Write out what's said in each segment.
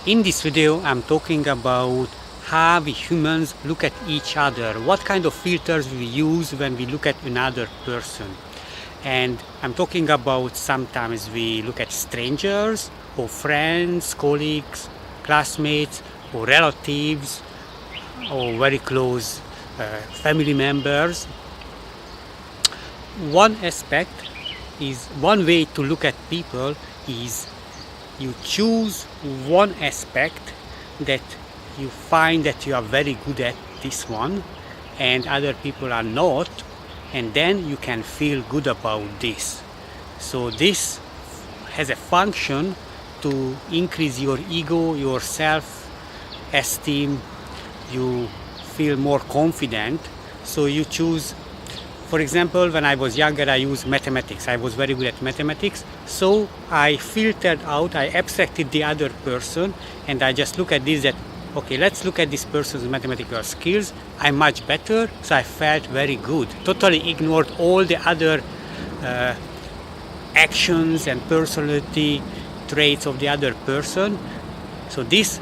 In this video, I'm talking about how we humans look at each other, what kind of filters we use when we look at another person. And I'm talking about sometimes we look at strangers or friends, colleagues, classmates or relatives or very close family members. One way to look at people is you choose one aspect that you find that you are very good at this one and other people are not, and then you can feel good about this. So this has a function to increase your ego, your self-esteem, you feel more confident. So you choose, for example, when I was younger, I used mathematics. I was very good at mathematics. So I filtered out, I abstracted the other person, and I just look at this that, okay, let's look at this person's mathematical skills. I'm much better, so I felt very good. Totally ignored all the other actions and personality traits of the other person. So this,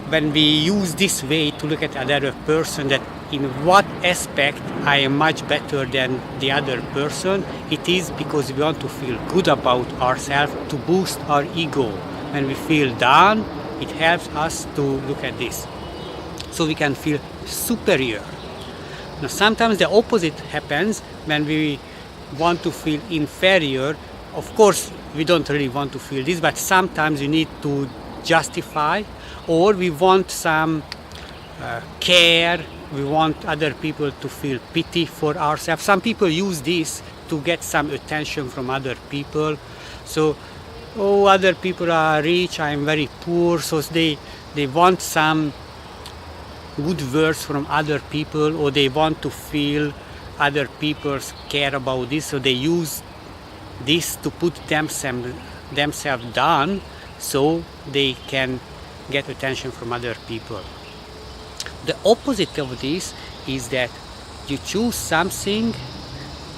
when we use this way to look at another person, that in what aspect I am much better than the other person, it is because we want to feel good about ourselves, to boost our ego. When we feel down, it helps us to look at this, so we can feel superior. Now sometimes the opposite happens when we want to feel inferior. Of course, we don't really want to feel this, but sometimes you need to justify, or we want some care, we want other people to feel pity for ourselves. Some people use this to get some attention from other people. So, oh, other people are rich, I am very poor, so they want some good words from other people, or they want to feel other people care about this, so they use this to put themselves down so they can get attention from other people. The opposite of this is that you choose something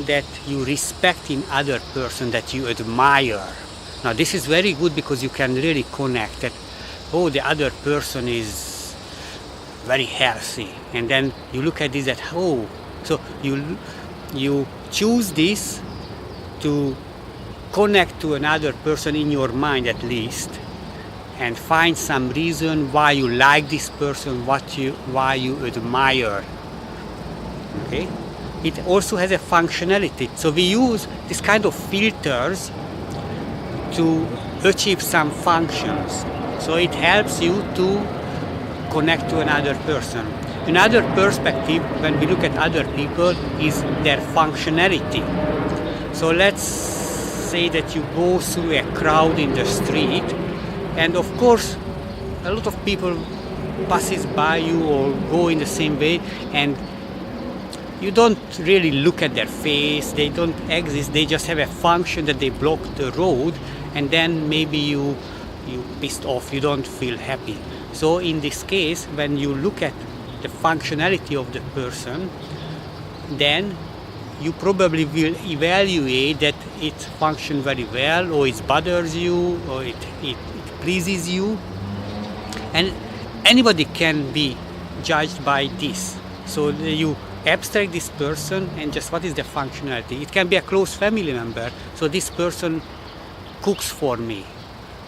that you respect in other person, that you admire. Now this is very good because you can really connect that, oh, the other person is very healthy, and then you look at this that, oh, so you choose this to connect to another person in your mind at least, and find some reason why you like this person, why you admire. Okay? It also has a functionality. So we use this kind of filters to achieve some functions. So it helps you to connect to another person. Another perspective when we look at other people is their functionality. So let's say that you go through a crowd in the street, and of course a lot of people passes by you or go in the same way, and you don't really look at their face, they don't exist, they just have a function that they block the road, and then maybe you pissed off, you don't feel happy. So in this case, when you look at the functionality of the person, then you probably will evaluate that it functions very well, or it bothers you, or it pleases you. And anybody can be judged by this. So you abstract this person and just what is the functionality. It can be a close family member. So this person cooks for me,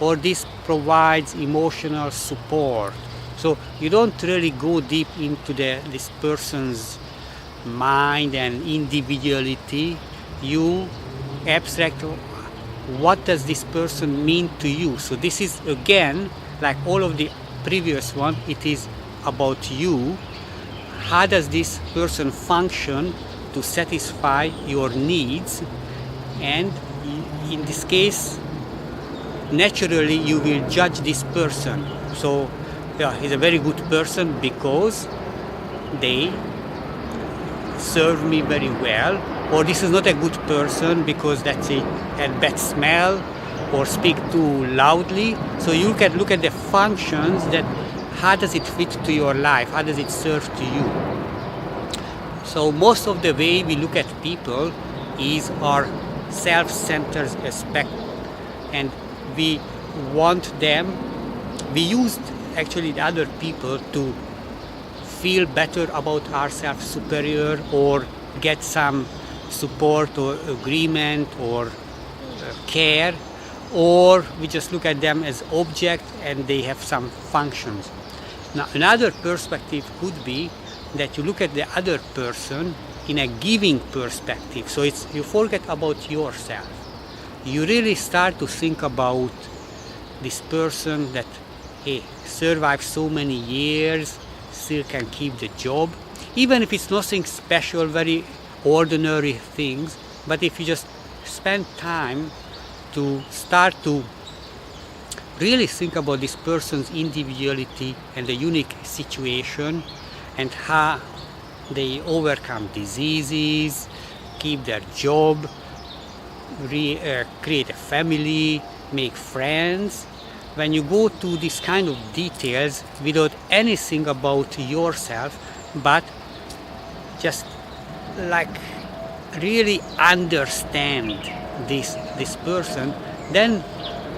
or this provides emotional support. So you don't really go deep into this person's mind and individuality. You abstract what does this person mean to you. So this is, again, like all of the previous one, it is about you. How does this person function to satisfy your needs? And in this case, naturally you will judge this person. So yeah, he's a very good person because they serve me very well, or this is not a good person because that's a bad smell or speak too loudly. So you can look at the functions, that how does it fit to your life, how does it serve to you. So most of the way we look at people is our self-centered aspect, and we want them we used actually the other people to feel better about ourselves, superior, or get some support or agreement or care, or we just look at them as object and they have some functions. Now, another perspective could be that you look at the other person in a giving perspective. So it's, you forget about yourself. You really start to think about this person that, hey, survived so many years, still can keep the job, even if it's nothing special, very ordinary things. But if you just spend time to start to really think about this person's individuality and the unique situation and how they overcome diseases, keep their job, create a family, make friends. When you go to this kind of details without anything about yourself, but just like really understand this person, then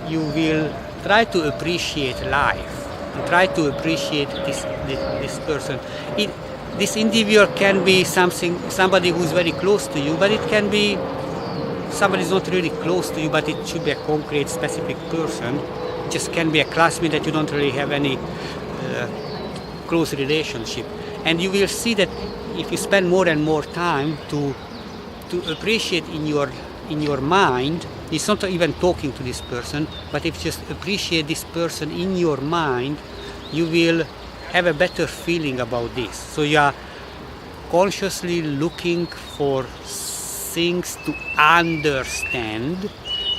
you will try to appreciate life and try to appreciate this person. This individual can be somebody who's very close to you, but it can be somebody who's not really close to you, but it should be a concrete, specific person. It just can be a classmate that you don't really have any close relationship. And you will see that if you spend more and more time to appreciate in your mind, it's not even talking to this person, but if you just appreciate this person in your mind, you will have a better feeling about this. So you are consciously looking for things to understand.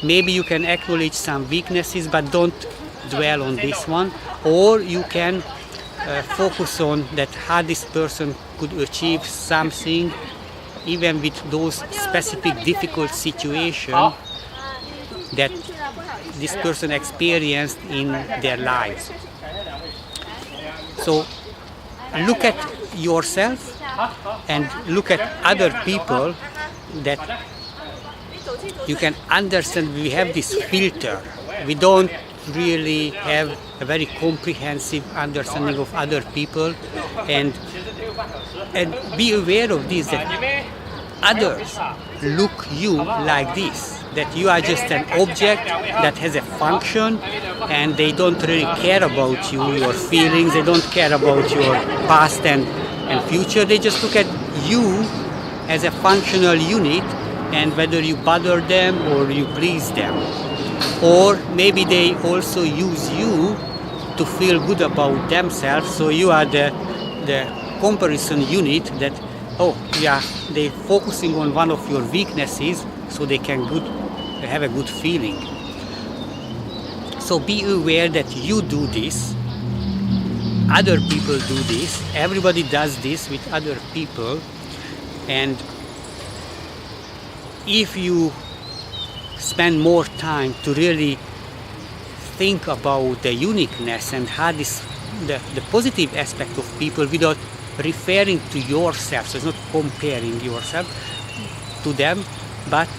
Maybe you can acknowledge some weaknesses, but don't dwell on this one. Or you can focus on that how this person could achieve something even with those specific difficult situations that this person experienced in their lives. So look at yourself and look at other people, that you can understand we have this filter. We don't really have a very comprehensive understanding of other people, and be aware of this, that others look you like this, that you are just an object that has a function, and they don't really care about you, your feelings, they don't care about your past and future. They just look at you as a functional unit, and whether you bother them or you please them. Or maybe they also use you to feel good about themselves, so you are the comparison unit that, oh yeah, they're focusing on one of your weaknesses so they can have a good feeling. So be aware that you do this, other people do this, everybody does this with other people. And if you spend more time to really think about the uniqueness and how the positive aspect of people without referring to yourself, so it's not comparing yourself to them, but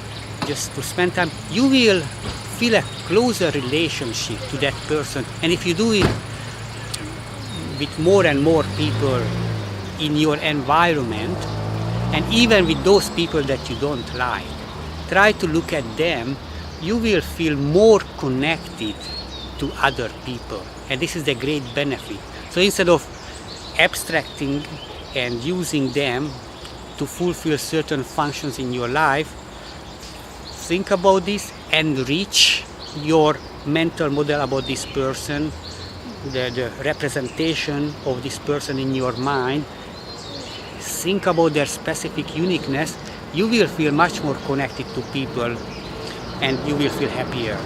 just to spend time, you will feel a closer relationship to that person. And if you do it with more and more people in your environment, and even with those people that you don't like, try to look at them, you will feel more connected to other people. And this is the great benefit. So instead of abstracting and using them to fulfill certain functions in your life, think about this, enrich your mental model about this person, the representation of this person in your mind. Think about their specific uniqueness. You will feel much more connected to people, and you will feel happier.